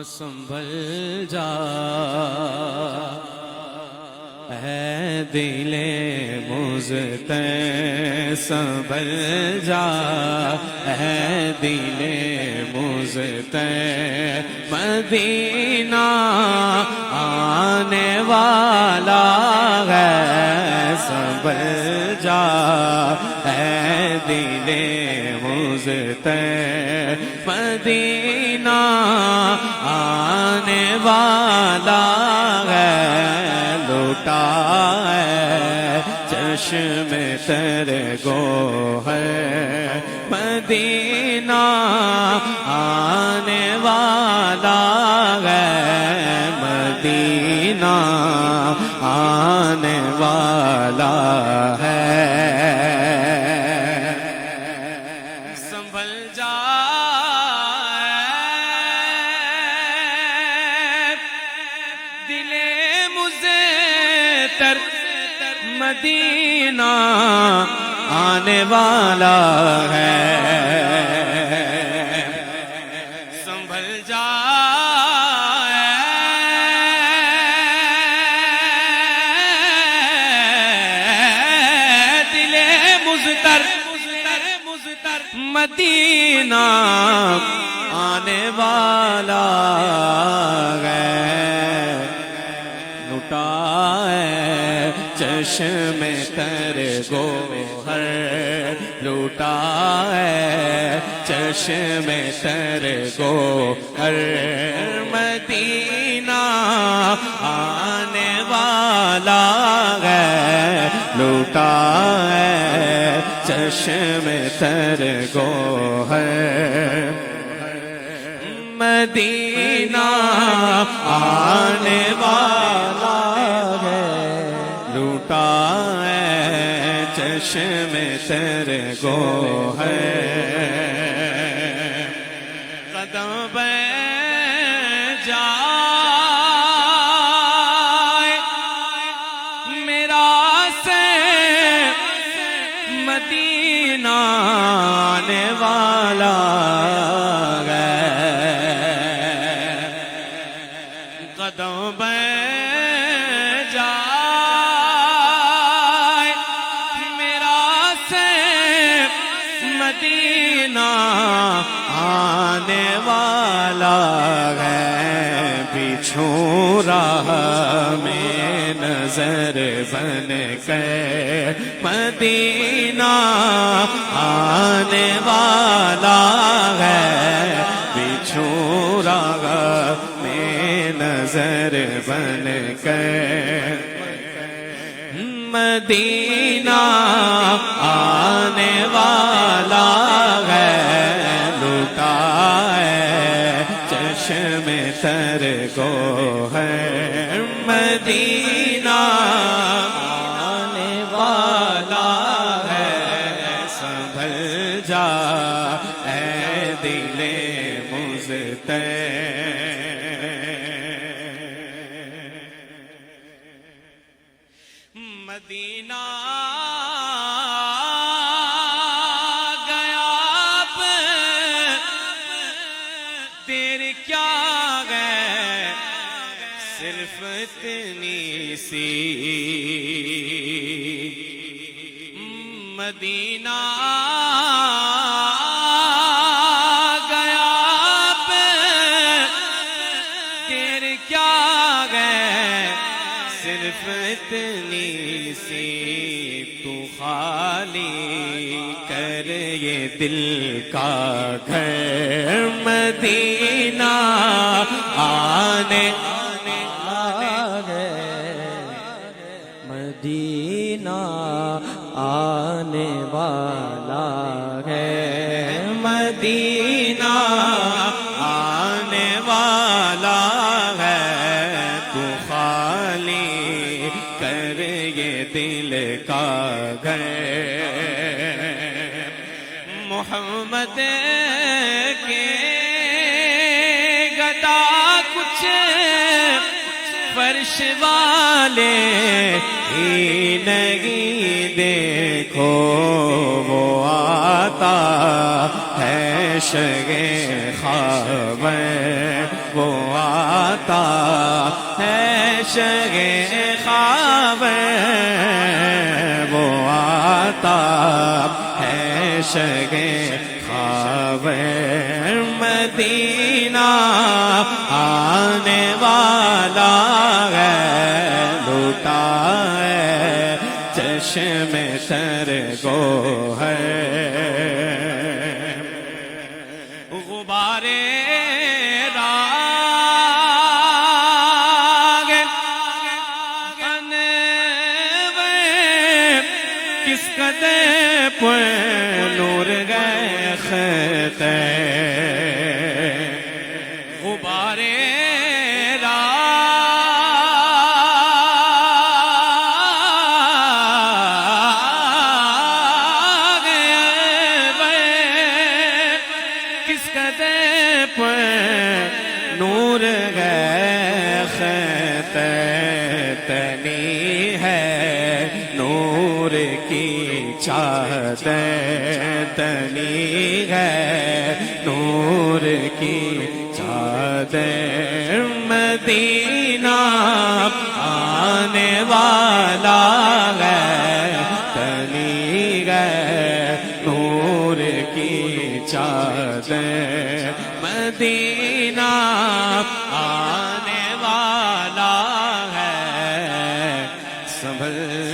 سنبھل جا اے دل مضطر سنبھل جا اے دل مضطر مدینہ آنے والا ہے سنبھل جا اے دل مضطر مدینہ آنے والا ہے لوٹا ہے چشم تر گوہر مدینہ آنے والا ہے مدینہ آنے والا ہے سنبھل جا دل مضطر مدینہ آنے والا ہے سنبھل جا دل مضطر مدینہ آنے والا ہے لٹا ہے چشم تر گوہر لٹا ہے چشم تر گوہر مدینہ آنے والا ہے لٹا ہے چشم تر گوہر مدینہ آنے والا ہے لوٹا ہے چشم تر گوہر قدم بے جائے میرا سے مدینہ آنے والا قدم بے جائے میرا سے مدینہ آنے والا ہے بچھو راہ میں نظر بن کے مدینہ آنے والا ہے بچھو راہ نظر بن کر مدینہ آنے والا ہے لٹا ہے چشم تر گوہر مدینہ آنے والا ہے سنبھل جا اے دل مضطر مدینہ گیا اب دیر کیا گئے صرف اتنی سی مدینہ گیا اب دیر کیا گئے صرف اتنی سی تو خالی کر یہ دل کا گھر مدینہ آنے مدینہ آنے والا ہے مدینہ آنے والا ہے تو خالی کر یہ دل کا گھر محمد کے گدا کچھ فرش والے ہی نہیں دیکھو وہ آتا ہے شگے خواب وہ آتا ہے شگ خواب وہ آتا ہے شگ خواب مدینہ آنے والا ہے لوٹا ہے چشم تر گوہر غبارے راگ انوے کس قدر پر نور گئے خطے غبارے نور گئے خطے تنی ہے نور کی چادر تنی ہے نور کی چادر مدینہ آنے والا ہے تنی ہے نور کی چادر مدینہ آنے والا ہے سنبھل